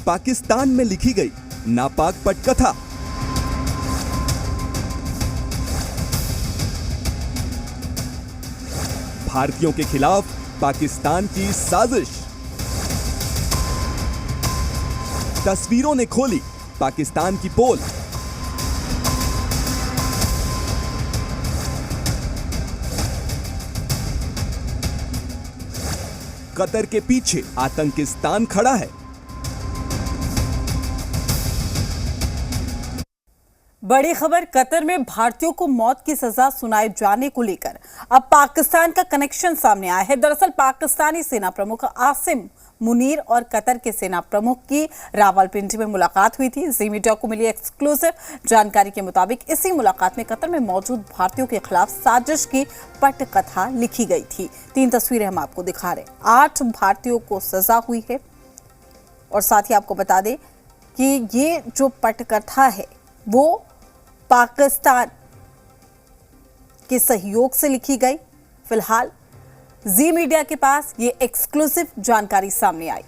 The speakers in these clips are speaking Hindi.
पाकिस्तान में लिखी गई नापाक पटकथा। भारतीयों के खिलाफ पाकिस्तान की साजिश। तस्वीरों ने खोली पाकिस्तान की पोल। कतर के पीछे आतंकिस्तान खड़ा है। बड़ी खबर, कतर में भारतीयों को मौत की सजा सुनाए जाने को लेकर अब पाकिस्तान का कनेक्शन सामने आया है। दरअसल पाकिस्तानी सेना प्रमुख आसिम मुनीर और कतर के सेना प्रमुख की रावलपिंडी में मुलाकात हुई थी। जी मीडिया को मिली एक्सक्लूसिव जानकारी के मुताबिक इसी मुलाकात में कतर में मौजूद भारतीयों के खिलाफ साजिश की पटकथा लिखी गई थी। 3 तस्वीरें हम आपको दिखा रहे हैं। 8 भारतीयों को सजा हुई है और साथ ही आपको बता दें कि ये जो पटकथा है वो पाकिस्तान के सहयोग से लिखी गई। फिलहाल जी मीडिया के पास ये एक्सक्लूसिव जानकारी सामने आई।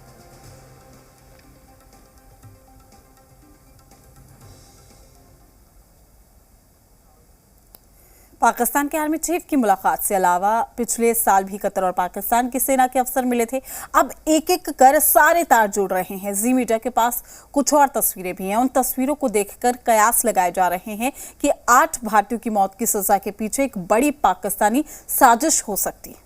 पाकिस्तान के आर्मी चीफ की मुलाकात से अलावा पिछले साल भी कतर और पाकिस्तान की सेना के अफसर मिले थे। अब एक एक कर सारे तार जुड़ रहे हैं। जी मीडिया के पास कुछ और तस्वीरें भी हैं। उन तस्वीरों को देखकर कयास लगाए जा रहे हैं कि 8 भारतीयों की मौत की सजा के पीछे एक बड़ी पाकिस्तानी साजिश हो सकती है।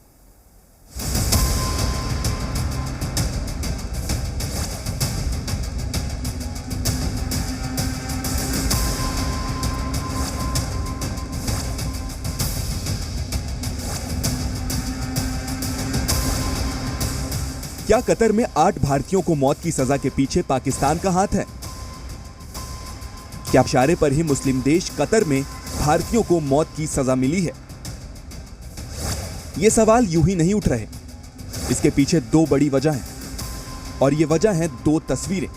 क्या कतर में 8 भारतीयों को मौत की सजा के पीछे पाकिस्तान का हाथ है? क्या इशारे पर ही मुस्लिम देश कतर में भारतीयों को मौत की सजा मिली है? ये सवाल यूं ही नहीं उठ रहे। इसके पीछे 2 बड़ी वजह हैं और ये वजह है 2 तस्वीरें।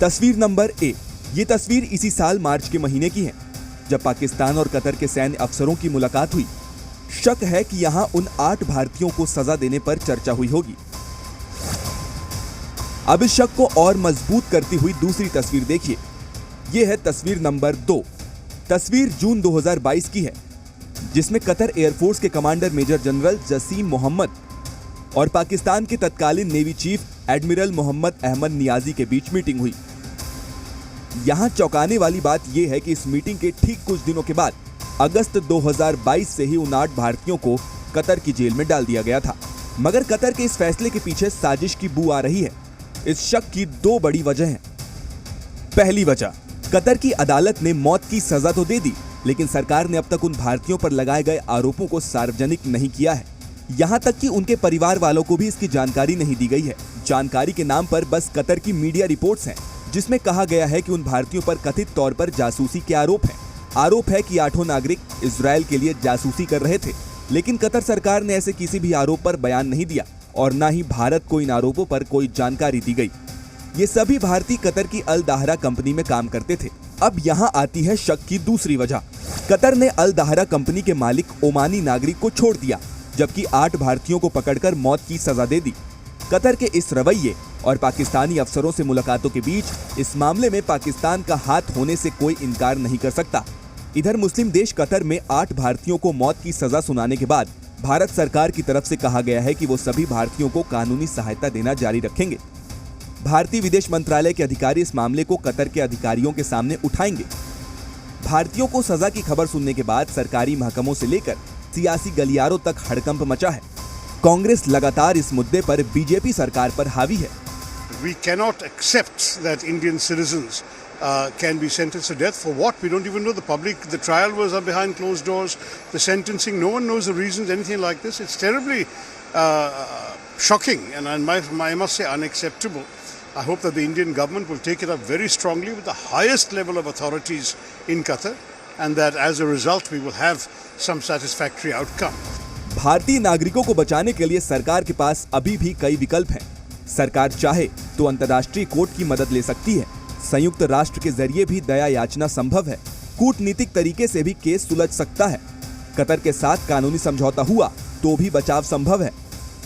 तस्वीर नंबर 1, ये तस्वीर इसी साल मार्च के महीने की है जब पाकिस्तान और कतर के सैन्य अफसरों की मुलाकात हुई। शक है कि यहां उन 8 भारतीयों को सजा देने पर चर्चा हुई होगी। अब इस शक को और मजबूत करती हुई दूसरी तस्वीर देखिए। यह है तस्वीर नंबर 2। तस्वीर जून 2022 की है जिसमें कतर एयरफोर्स के commander major general Jassim Mohammed और पाकिस्तान के तत्कालीन navy chief admiral Mohammad Ahmad Niazi के बीच मीटिंग हुई। यहां चौंकाने वाली बात यह है कि इस मीटिंग के ठीक कुछ दिनों के बाद अगस्त 2022 से ही उन 8 भारतीयों को कतर की जेल में डाल दिया गया था। मगर कतर के इस फैसले के पीछे साजिश की बू आ रही है। इस शक की 2 बड़ी वजह हैं। पहली वजह, कतर की अदालत ने मौत की सजा तो दे दी लेकिन सरकार ने अब तक उन भारतीयों पर लगाए गए आरोपों को सार्वजनिक नहीं किया है। यहां तक कि उनके परिवार वालों को भी इसकी जानकारी नहीं दी गई है। जानकारी के नाम पर बस कतर की मीडिया रिपोर्ट्स हैं जिसमें कहा गया है कि उन भारतीयों पर कथित तौर पर जासूसी के आरोप हैं। आरोप है कि 8 नागरिक इजरायल के लिए जासूसी कर रहे थे, लेकिन कतर सरकार ने ऐसे किसी भी आरोप पर बयान नहीं दिया और न ही भारत को इन आरोपों पर कोई जानकारी दी गई। ये सभी भारतीय कतर की अल दाहरा कंपनी में काम करते थे। अब यहाँ आती है शक की दूसरी वजह। कतर ने अल दाहरा कंपनी के मालिक ओमानी नागरिक को छोड़ दिया जबकि 8 भारतीयों को पकड़कर मौत की सजा दे दी। कतर के इस रवैये और पाकिस्तानी अफसरों से मुलाकातों के बीच इस मामले में पाकिस्तान का हाथ होने से कोई इनकार नहीं कर सकता। इधर मुस्लिम देश कतर में 8 भारतीयों को मौत की सजा सुनाने के बाद भारत सरकार की तरफ से कहा गया है कि वो सभी भारतीयों को कानूनी सहायता देना जारी रखेंगे। भारतीय विदेश मंत्रालय के अधिकारी इस मामले को कतर के अधिकारियों के सामने उठाएंगे। भारतीयों को सजा की खबर सुनने के बाद सरकारी महकमों से लेकर सियासी गलियारों तक हड़कंप मचा है। कांग्रेस लगातार इस मुद्दे पर बीजेपी सरकार पर हावी है। We cannot accept that Indian citizens can be sentenced to death. For what? We don't even know. The trial was behind closed doors. The sentencing, no one knows the reasons, anything like this. It's terribly shocking and I must say unacceptable. I hope that the Indian government will take it up very strongly with the highest level of authorities in Qatar and that as a result we will have some satisfactory outcome. भारतीय नागरिकों को बचाने के लिए सरकार के पास अभी भी कई विकल्प हैं। सरकार चाहे तो अंतर्राष्ट्रीय कोर्ट की मदद ले सकती है। संयुक्त राष्ट्र के जरिए भी दया याचना संभव है। कूटनीतिक तरीके से भी केस सुलझ सकता है। कतर के साथ कानूनी समझौता हुआ तो भी बचाव संभव है।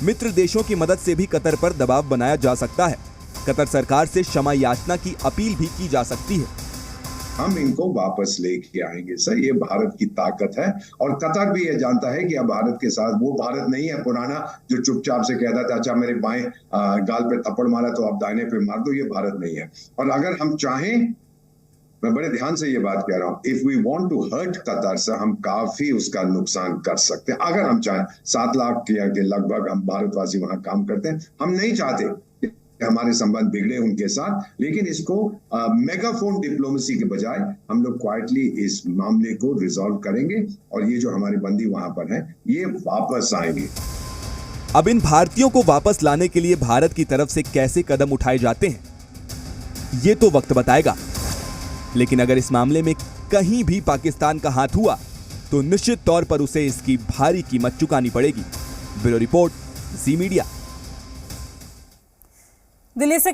मित्र देशों की मदद से भी कतर पर दबाव बनाया जा सकता है। कतर सरकार से क्षमा याचना की अपील भी की जा सकती है। हम इनको वापस लेके आएंगे सर, ये भारत की ताकत है और कतर भी ये जानता है कि अब भारत के साथ वो भारत नहीं है पुराना जो चुपचाप से कहता था अच्छा मेरे बाएं गाल पे थप्पड़ मारा तो आप दाहिने पे मार दो, ये भारत नहीं है। और अगर हम चाहें, मैं बड़े ध्यान से ये बात कह रहा हूं, if we want to hurt Qatar से हम काफी उसका नुकसान कर सकते हैं अगर हम चाहें। 7 लाख के लगभग हम भारतवासी वहां काम करते हैं, हम नहीं चाहते हमारे संबंध बिगड़े उनके साथ, लेकिन इसको मेगाफोन डिप्लोमेसी के बजाय हम लोग क्वाइटली इस मामले को रिजॉल्व करेंगे और ये जो हमारे बंदी वहां पर हैं ये वापस आएंगे। अब इन भारतीयों को वापस लाने के लिए भारत की तरफ से कैसे कदम उठाए जाते हैं ये तो वक्त बताएगा, लेकिन अगर इस मामले में कहीं भी पाकिस्तान का हाथ हुआ तो निश्चित तौर पर उसे इसकी भारी कीमत चुकानी पड़ेगी। ब्यूरो रिपोर्ट, जी मीडिया। दिल्ली से